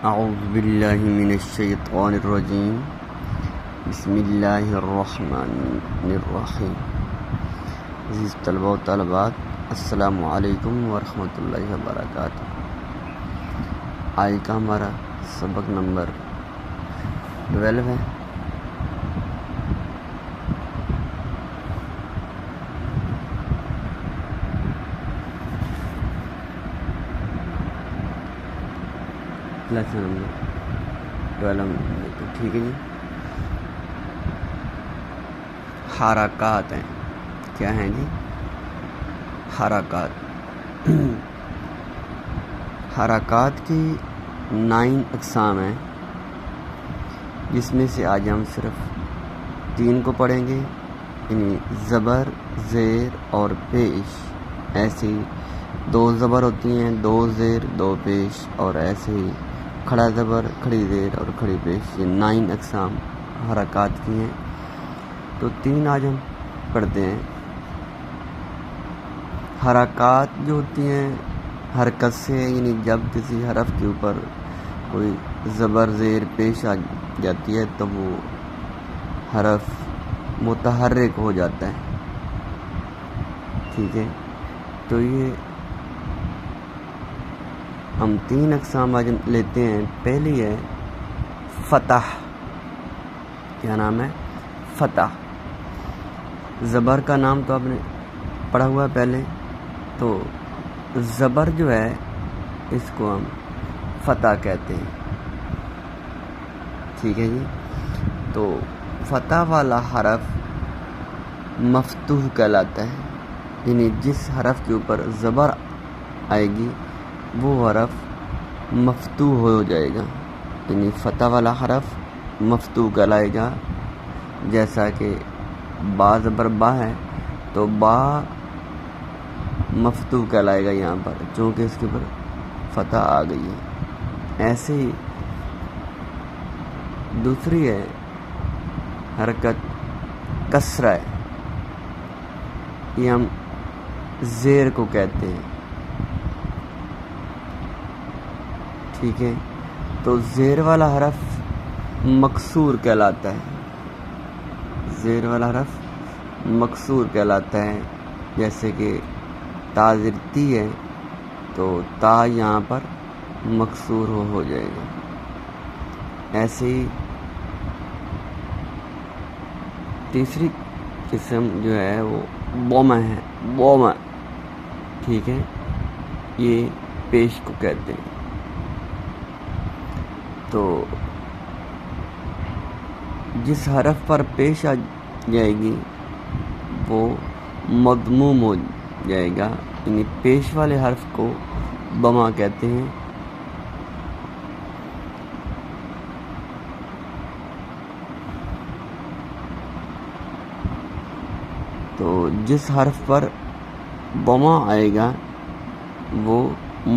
اعوذ باللہ من الشیطان الرجیم بسم اللہ الرحمن الرحیم۔ عزیز طلبہ و طالبات، السلام علیکم ورحمۃ اللہ وبرکاتہ۔ آج کا ہمارا سبق نمبر 12 ہے۔ لیسن نمبر 12 ٹھیک ہے جی۔ حرکات ہیں، کیا ہیں جی؟ حرکات حرکات کی 9 اقسام ہیں، جس میں سے آج ہم صرف 3 کو پڑھیں گے، یعنی زبر، زیر اور پیش۔ ایسے ہی 2 زبر ہوتی ہیں، 2 زیر 2 پیش، اور ایسے ہی کھڑا زبر، کھڑی زیر اور کھڑی پیش۔ یہ 9 اقسام حرکات کی ہیں، تو 3 آج ہم پڑھتے ہیں۔ حرکات جو ہوتی ہیں حرکت سے، یعنی جب کسی حرف کے اوپر کوئی زبر زیر پیش آ جاتی ہے تو وہ حرف متحرک ہو جاتا ہے، ٹھیک ہے۔ تو یہ ہم 3 اقسام آج لیتے ہیں۔ پہلی ہے فتح۔ کیا نام ہے؟ فتح۔ زبر کا نام تو آپ نے پڑھا ہوا ہے پہلے، تو زبر جو ہے اس کو ہم فتح کہتے ہیں، ٹھیک ہے جی۔ تو فتح والا حرف مفتوح کہلاتا ہے، یعنی جس حرف کے اوپر زبر آئے گی وہ حرف مفتوح ہو جائے گا، یعنی فتح والا حرف مفتوح کہلائے گا۔ جیسا کہ با زبر با ہے تو با مفتوح کہلائے گا یہاں پر، چونکہ اس کے اوپر فتح آ گئی ہے۔ ایسے ہی دوسری ہے حرکت کسرہ، یہ ہم زیر کو کہتے ہیں، ٹھیک ہے۔ تو زیر والا حرف مکسور کہلاتا ہے، زیر والا حرف مکسور کہلاتا ہے۔ جیسے کہ تا زیر تی ہے تو تا یہاں پر مکسور ہو جائے گا۔ ایسے ہی تیسری قسم جو ہے وہ بوما ہے، بوما، ٹھیک ہے، یہ پیش کو کہتے ہیں۔ تو جس حرف پر پیش آ جائے گی وہ مضموم ہو جائے گا، یعنی پیش والے حرف کو بما کہتے ہیں۔ تو جس حرف پر بما آئے گا وہ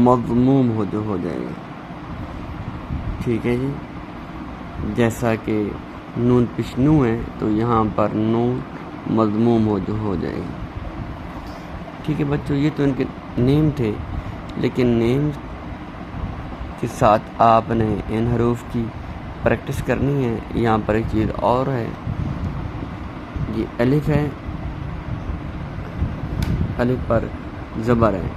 مضموم ہو جائے گا، ٹھیک ہے جی۔ جیسا کہ نون پشنو ہے تو یہاں پر نون مضموم ہو جائے گا، ٹھیک ہے بچوں۔ یہ تو ان کے نیم تھے، لیکن نیم کے ساتھ آپ نے ان حروف کی پریکٹس کرنی ہے۔ یہاں پر ایک چیز اور ہے، یہ الف ہے، الف پر زبر ہے۔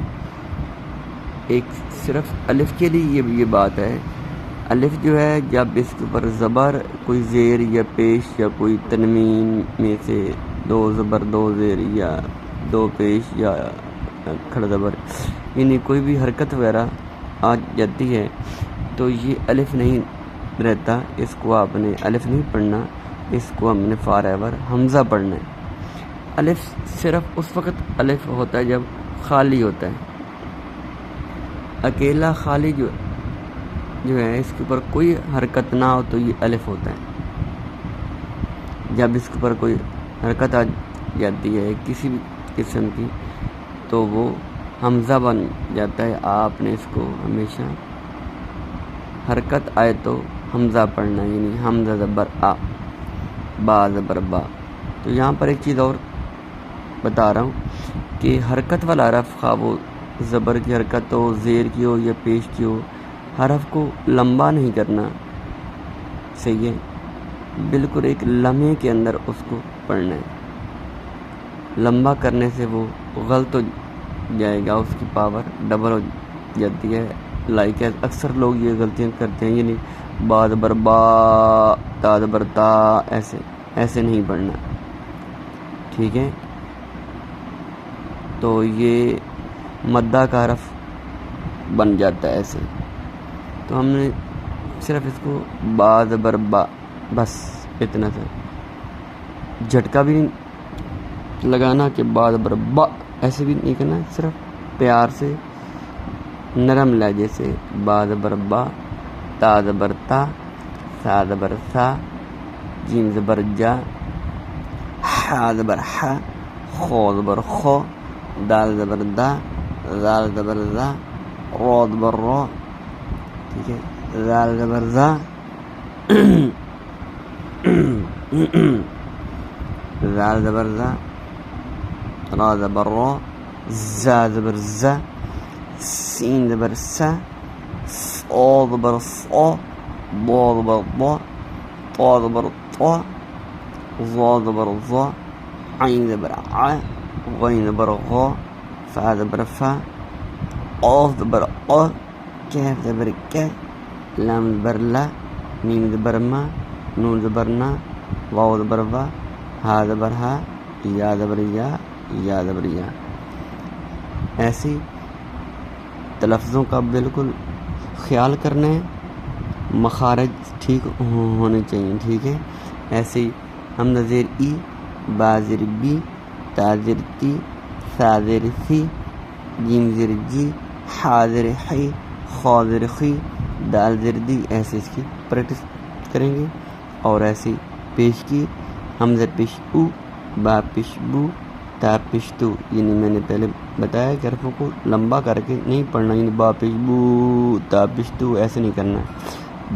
ایک صرف الف کے لیے یہ بات ہے، الف جو ہے جب اس کے اوپر زبر، کوئی زیر یا پیش یا کوئی تنوین میں سے 2 زبر 2 زیر یا 2 پیش یا کھڑا زبر، یعنی کوئی بھی حرکت وغیرہ آ جاتی ہے تو یہ الف نہیں رہتا، اس کو آپ نے الف نہیں پڑھنا، اس کو ہم نے فارور حمزہ پڑھنا ہے۔ الف صرف اس وقت الف ہوتا ہے جب خالی ہوتا ہے، اکیلا خالی جو ہے اس کے اوپر کوئی حرکت نہ ہو تو یہ الف ہوتا ہے۔ جب اس کے اوپر کوئی حرکت آ جاتی ہے کسی بھی قسم کی تو وہ حمزہ بن جاتا ہے۔ آپ نے اس کو ہمیشہ حرکت آئے تو حمزہ پڑھنا ہے، یعنی حمزہ زبر آ، با زبر با۔ تو یہاں پر ایک چیز اور بتا رہا ہوں کہ حرکت والا حرف، خواہ وہ زبر کی حرکت ہو، زیر کی ہو یا پیش کی ہو، حرف کو لمبا نہیں کرنا، صحیح ہے، بالکل ایک لمحے کے اندر اس کو پڑھنا ہے۔ لمبا کرنے سے وہ غلط ہو جائے گا، اس کی پاور ڈبل ہو جاتی ہے۔ لائک اکثر لوگ یہ غلطیاں کرتے ہیں، یعنی با زبر با، تا زبر تا، ایسے نہیں پڑھنا، ٹھیک ہے۔ تو یہ مدہ کا حرف بن جاتا ہے ایسے۔ تو ہم نے صرف اس کو با زبر با، بس اتنا سا، جھٹکا بھی نہیں لگانا کہ با زبر با، ایسے بھی نہیں کرنا، صرف پیار سے نرم لہجے سے با زبر با، تا زبر تا، سا زبر سا، جیم زبر جا، حا زبر حا، خو زبر خو، دال زبر دا، زال زبر زا، رو زبر رو، ٹھیک ہے، زال زبر زا، زال زبر زا، را زبر رو، زا زبر زا، سین زبر سا، صو زبر صو، ضو زبر ضو، طا زبر طا، ظا زبر ظا، عین زبر ع، غین زبر غا، فا زبر فا، قاف زبر قا، کاف زبر کا، لام زبر لا، میم زبر ما، نون زبر نا، واو زبر وا، ہا زبر ہا، یا زبر یا، یا زبر یا۔ ایسی تلفظوں کا بالکل خیال کرنا ہے، مخارج ٹھیک ہونے چاہیے، ٹھیک ہے۔ ایسے ہی حمزہ زیر ای، با زیر بی، تا زیر تی، سا زیر سی، جیم زیر جی، حا زیر حی، خا زیر خی، دال زیر دی، ایسے اس کی پریکٹس کریں گے۔ اور ایسی پیش کی، حمزہ پیش او، با پیش بو، تا پیش تو، یعنی میں نے پہلے بتایا کہ حرفوں کو لمبا کر کے نہیں پڑھنا، یعنی با پیش بو، تا پیش تو، ایسے نہیں کرنا،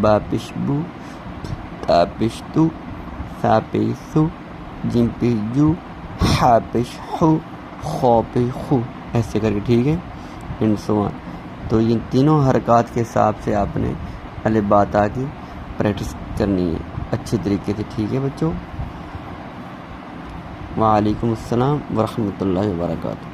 با پیش بو، تا پیش تو، سا پیش سو، جیم پیش جو، حا پیش حو، خو پیش خو، ایسے کر کے، ٹھیک ہے، اینڈ سو آن۔ تو یہ تینوں حرکات کے حساب سے آپ نے الف با تا کی پریکٹس کرنی ہے اچھے طریقے سے، ٹھیک ہے بچوں۔ وعلیکم السلام ورحمۃ اللہ وبرکاتہ۔